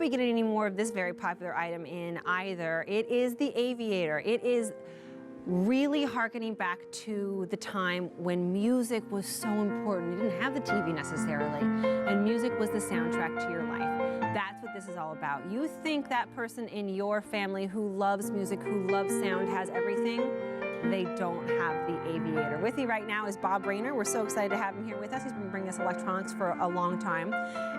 be getting any more of this very popular item in either. It is the Aviator. It is really hearkening back to the time when music was so important. You didn't have the TV necessarily, and music was the soundtrack to your life. That's what this is all about. You think that person in your family who loves music, who loves sound, has everything. They don't have the Aviator. With me right now is Bob Rayner. We're so excited to have him here with us. He's been bringing us electronics for a long time.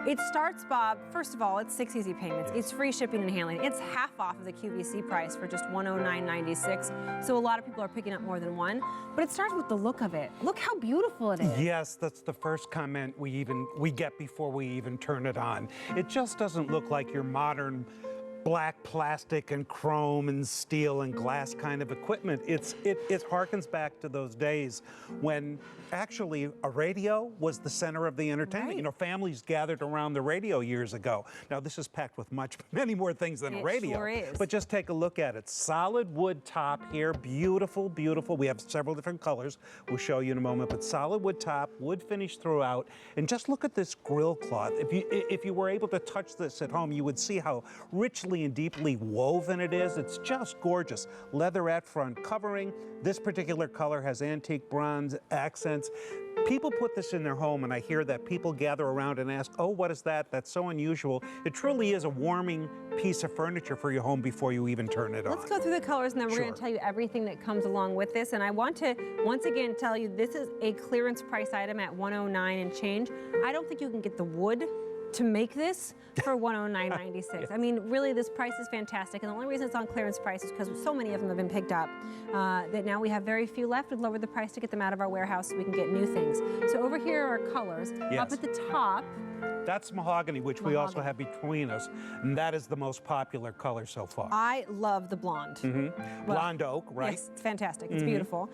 It starts, Bob, first of all, it's 6 easy payments. It's free shipping and handling. It's half off of the QVC price for just $109.96. So a lot of people are picking up more than one. But it starts with the look of it. Look how beautiful it is. Yes, that's the first comment we get before we even turn it on. It just doesn't look like your modern black plastic and chrome and steel and glass kind of equipment. It harkens back to those days when actually a radio was the center of the entertainment. Right. You know, families gathered around the radio years ago. Now this is packed with many more things than a radio. Sure is. But just take a look at it. Solid wood top here, beautiful, beautiful. We have several different colors. We'll show you in a moment, but solid wood top, wood finish throughout, and just look at this grill cloth. If you were able to touch this at home, you would see how richly and deeply woven it is. It's just gorgeous. Leatherette front covering. This particular color has antique bronze accents. People put this in their home, and I hear that people gather around and ask, oh, what is that? That's so unusual. It truly is a warming piece of furniture for your home before you even turn it on. Let's go through the colors, and then we're going to tell you everything that comes along with this. And I want to, once again, tell you this is a clearance price item at $109 and change. I don't think you can get the wood to make this for $109.96. Yes. I mean, really, this price is fantastic, and the only reason it's on clearance price is because so many of them have been picked up that now we have very few left. We've lowered the price to get them out of our warehouse so we can get new things. So over here are colors. Yes. Up at the top, that's mahogany, which we also have between us, and that is the most popular color so far. I love the blonde. Mm-hmm. Blonde oak, right? Yes, it's fantastic. It's beautiful.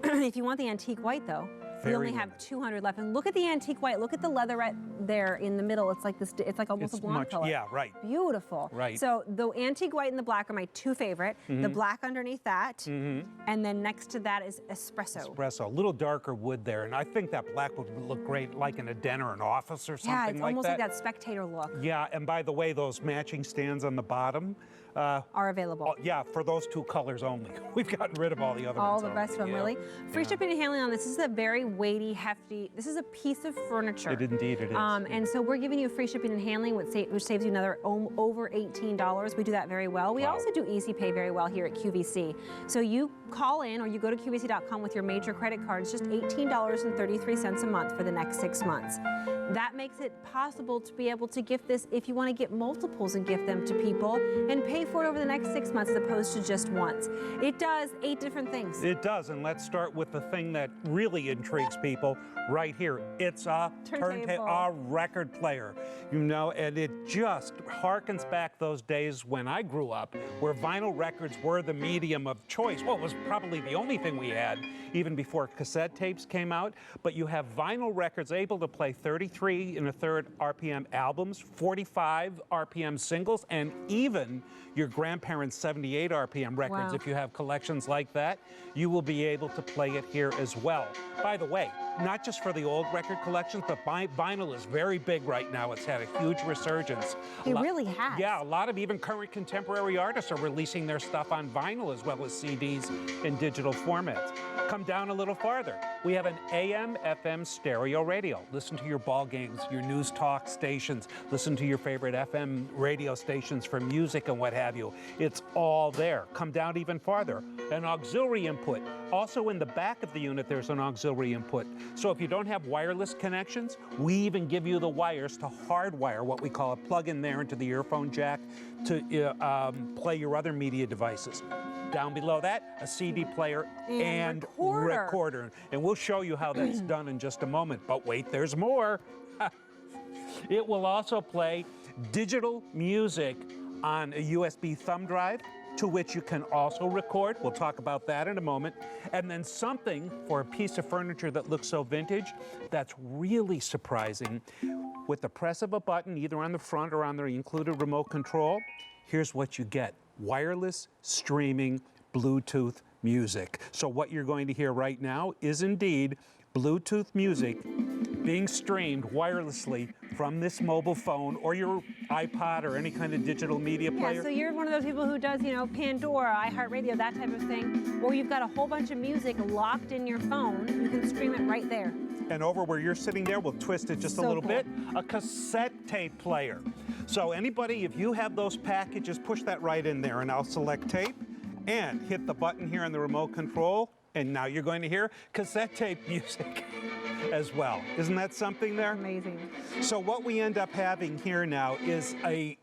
If you want the antique white, though, we only have 200 left. And look at the antique white. Look at the leatherette there in the middle. It's like this. It's like almost a blonde color. Yeah, right. Beautiful. Right. So the antique white and the black are my two favorite. The black underneath that, and then next to that is espresso. Espresso. A little darker wood there, and I think that black would look great, like in a den or an office or something like that. Yeah, it's almost like that spectator look. Yeah, and by the way, those matching stands on the bottom are available. Yeah, for those two colors only. We've gotten rid of all the other ones. All the rest of them, really. Free shipping and handling on this. This is a very weighty, hefty. This is a piece of furniture. Indeed it is. And so we're giving you free shipping and handling, which saves you another over $18. We do that very well. We also do easy pay very well here at QVC. So you call in or you go to QVC.com with your major credit cards, just $18.33 a month for the next 6 months. That makes it possible to be able to gift this if you want to get multiples and gift them to people and pay for it over the next 6 months as opposed to just once. It does 8 different things. It does, and let's start with the thing that really intrigues people right here. It's a turntable, a record player, you know, and it just harkens back those days when I grew up where vinyl records were the medium of choice. Well, it was probably the only thing we had even before cassette tapes came out, but you have vinyl records able to play 33 1/3 RPM albums, 45 RPM singles, and even your grandparents' 78 RPM records. Wow. If you have collections like that, you will be able to play it here as well. By the way, not just for the old record collections, but vinyl is very big right now. It's had a huge resurgence. It really has. Yeah, a lot of even current contemporary artists are releasing their stuff on vinyl as well as CDs in digital formats. Come down a little farther. We have an AM, FM stereo radio. Listen to your ball games, your news talk stations. Listen to your favorite FM radio stations for music and what have you. It's all there. Come down even farther. An auxiliary input. Also in the back of the unit, there's an auxiliary input. So if you don't have wireless connections, we even give you the wires to hardwire, what we call a plug in there into the earphone jack to play your other media devices. Down below that, a CD player and recorder. And we'll show you how that's done in just a moment. But wait, there's more. It will also play digital music on a USB thumb drive, to which you can also record. We'll talk about that in a moment. And then something for a piece of furniture that looks so vintage that's really surprising. With the press of a button, either on the front or on the included remote control, here's what you get. Wireless streaming Bluetooth music. So what you're going to hear right now is indeed Bluetooth music being streamed wirelessly from this mobile phone or your iPod or any kind of digital media player. Yeah, so you're one of those people who does, you know, Pandora, iHeartRadio, that type of thing, or you've got a whole bunch of music locked in your phone, you can stream it right there. And over where you're sitting there, we'll twist it just a little bit, a cassette tape player. So anybody, if you have those packages, push that right in there, and I'll select tape and hit the button here on the remote control, and now you're going to hear cassette tape music as well. Isn't that something there? Amazing. So what we end up having here now is a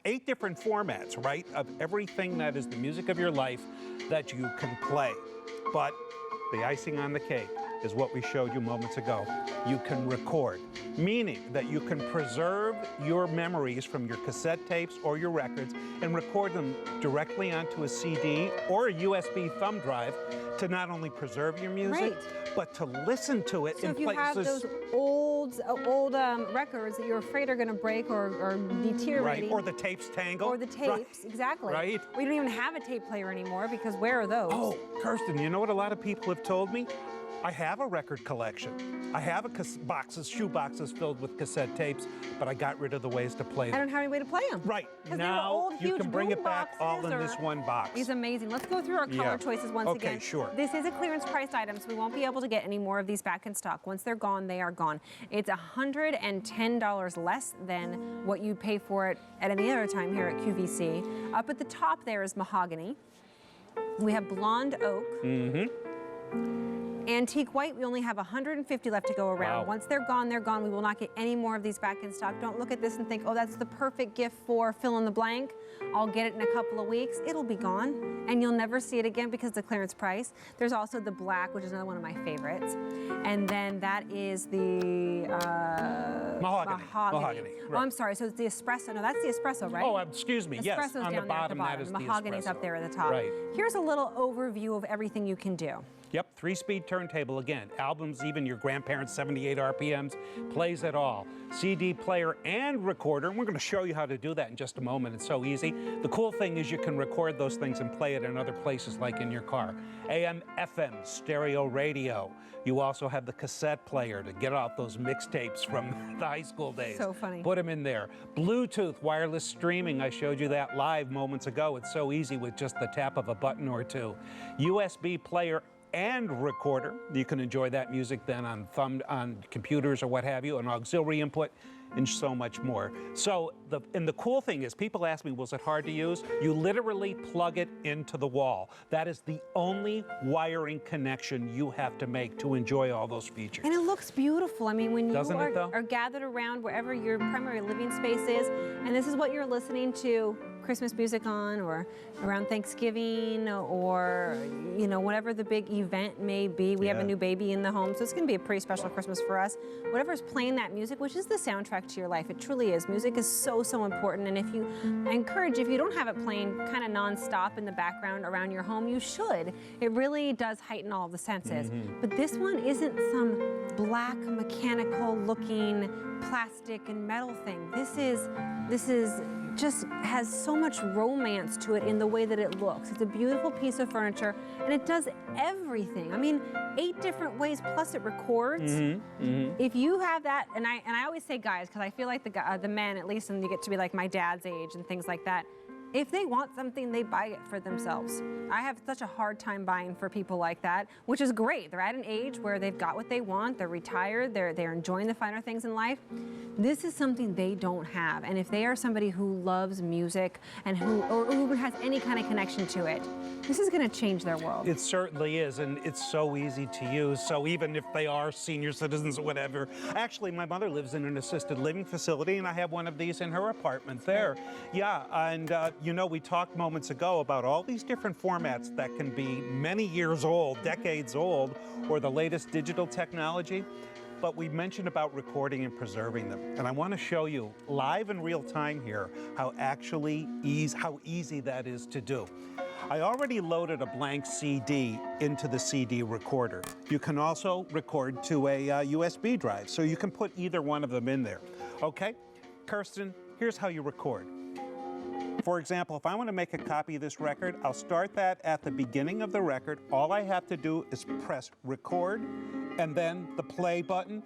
8 different formats, right, of everything that is the music of your life that you can play. But the icing on the cake is what we showed you moments ago. You can record, meaning that you can preserve your memories from your cassette tapes or your records and record them directly onto a CD or a USB thumb drive to not only preserve your music, but to listen to it so in if you places. have those old records that you're afraid are going to break or deteriorate. Right, or the tapes tangle. Or the tapes, exactly. Right. We don't even have a tape player anymore because where are those? Oh, Kirsten, you know what a lot of people have told me? I have a record collection. I have shoe boxes filled with cassette tapes, but I got rid of the ways to play them. I don't have any way to play them. Right. Now Old, you can bring it back all in this one box. It's amazing. Let's go through our color choices once again. Okay, sure. This is a clearance priced item, so we won't be able to get any more of these back in stock. Once they're gone, they are gone. It's $110 less than what you pay for it at any other time here at QVC. Up at the top there is mahogany. We have blonde oak. Antique white, we only have 150 left to go around. Wow. Once they're gone, they're gone. We will not get any more of these back in stock. Don't look at this and think, oh, that's the perfect gift for fill in the blank. I'll get it in a couple of weeks. It'll be gone, and you'll never see it again because of the clearance price. There's also the black, which is another one of my favorites. And then that is the mahogany. Right. Right. Oh, I'm sorry. So it's the espresso. No, that's the espresso, right? Oh, excuse me. Yes, Espresso's on down the there at the bottom, bottom. that is The mahogany's the espresso. up there at the top. Right. Here's a little overview of everything you can do. Yep, 3-speed turntable again. Albums, even your grandparents' 78 RPMs, plays it all. CD player and recorder. And we're going to show you how to do that in just a moment. It's so easy. The cool thing is you can record those things and play it in other places like in your car. AM, FM, stereo radio. You also have the cassette player to get out those mixtapes from the high school days. So funny. Put them in there. Bluetooth wireless streaming. I showed you that live moments ago. It's so easy with just the tap of a button or two. USB player and recorder. You can enjoy that music then on computers or what have you, an auxiliary input, and so much more. So the cool thing is, people ask me, was it hard to use? You literally plug it into the wall. That is the only wiring connection you have to make to enjoy all those features. And it looks beautiful. I mean, when you are gathered around wherever your primary living space is, and this is what you're listening to Christmas music on, or around Thanksgiving, or you know, whatever the big event may be. We have a new baby in the home, so it's going to be a pretty special Christmas for us. Whatever's playing that music, which is the soundtrack to your life, it truly is. Music is so important, and if you don't have it playing kind of non-stop in the background around your home, you should. It really does heighten all of the senses. But this one isn't some black mechanical looking plastic and metal thing. This is just has so much romance to it in the way that it looks. It's a beautiful piece of furniture, and it does everything. I mean, 8 different ways, plus it records. If you have that, and I always say guys, because I feel like the men, at least when you get to be like my dad's age and things like that, if they want something, they buy it for themselves. I have such a hard time buying for people like that, which is great. They're at an age where they've got what they want, they're retired, they're enjoying the finer things in life. This is something they don't have. And if they are somebody who loves music and who has any kind of connection to it, this is gonna change their world. It certainly is, and it's so easy to use. So even if they are senior citizens or whatever, actually my mother lives in an assisted living facility, and I have one of these in her apartment there. Yeah, and you know, we talked moments ago about all these different formats that can be many years old, decades old, or the latest digital technology. But we mentioned about recording and preserving them. And I want to show you live in real time here how easy that is to do. I already loaded a blank CD into the CD recorder. You can also record to a USB drive, so you can put either one of them in there. Okay, Kirsten, here's how you record. For example, if I want to make a copy of this record, I'll start that at the beginning of the record. All I have to do is press record and then the play button.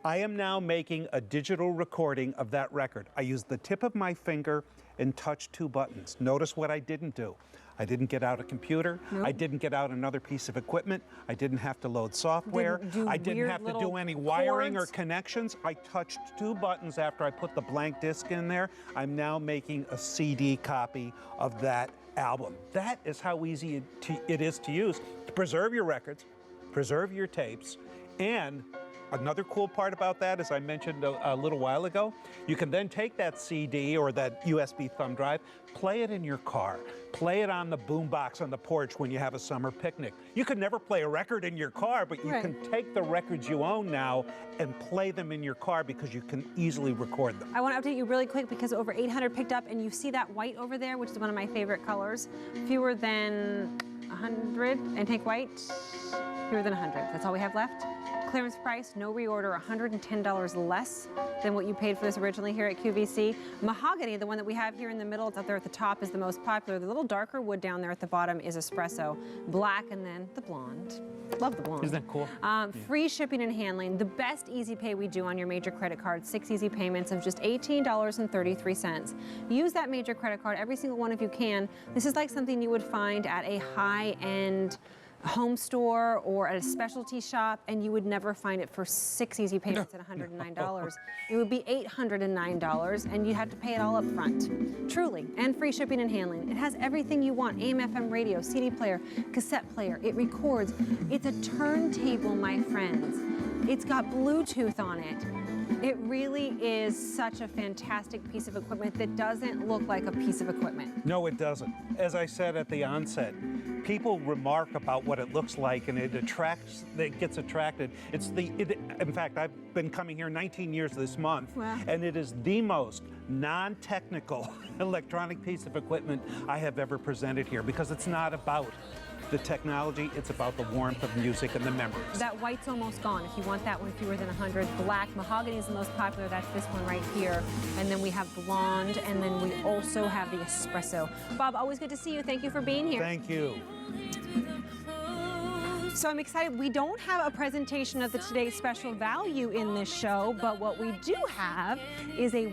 I am now making a digital recording of that record. I used the tip of my finger and touched 2 buttons. Notice what I didn't do. I didn't get out a computer. Nope. I didn't get out another piece of equipment. I didn't have to load software. I didn't have to do any wiring or connections. I touched 2 buttons after I put the blank disc in there. I'm now making a CD copy of that album. That is how easy it is to use to preserve your records, preserve your tapes, and another cool part about that, as I mentioned a little while ago, you can then take that CD or that USB thumb drive, play it in your car, play it on the boombox on the porch when you have a summer picnic. You could never play a record in your car, but you can take the records you own now and play them in your car because you can easily record them. I want to update you really quick because over 800 picked up, and you see that white over there, which is one of my favorite colors. Fewer than 100, and take white, fewer than 100. That's all we have left. Clearance price, no reorder, $110 less than what you paid for this originally here at QVC. Mahogany, the one that we have here in the middle, it's up there at the top, is the most popular. The little darker wood down there at the bottom is espresso. Black, and then the blonde. Love the blonde. Isn't that cool? Free shipping and handling. The best easy pay we do on your major credit card. 6 easy payments of just $18.33. Use that major credit card. Every single one of you can. This is like something you would find at a high-end home store or at a specialty shop, and you would never find it for 6 easy payments at $109. It would be $809, and you have to pay it all up front. Truly, and free shipping and handling. It has everything you want: AM, FM radio, CD player, cassette player. It records. It's a turntable, my friends. It's got Bluetooth on it. It really is such a fantastic piece of equipment that doesn't look like a piece of equipment. No, it doesn't. As I said at the onset, people remark about what it looks like, and it gets attracted. In fact, I've been coming here 19 years this month, wow, and it is the most non-technical electronic piece of equipment I have ever presented here, because it's not about the technology, it's about the warmth of music and the memories. That white's almost gone. If you want that one fewer than 100, black. Mahogany is the most popular. That's this one right here. And then we have blonde, and then we also have the espresso. Bob, always good to see you. Thank you for being here. Thank you. So I'm excited. We don't have a presentation of the today's special value in this show, but what we do have is a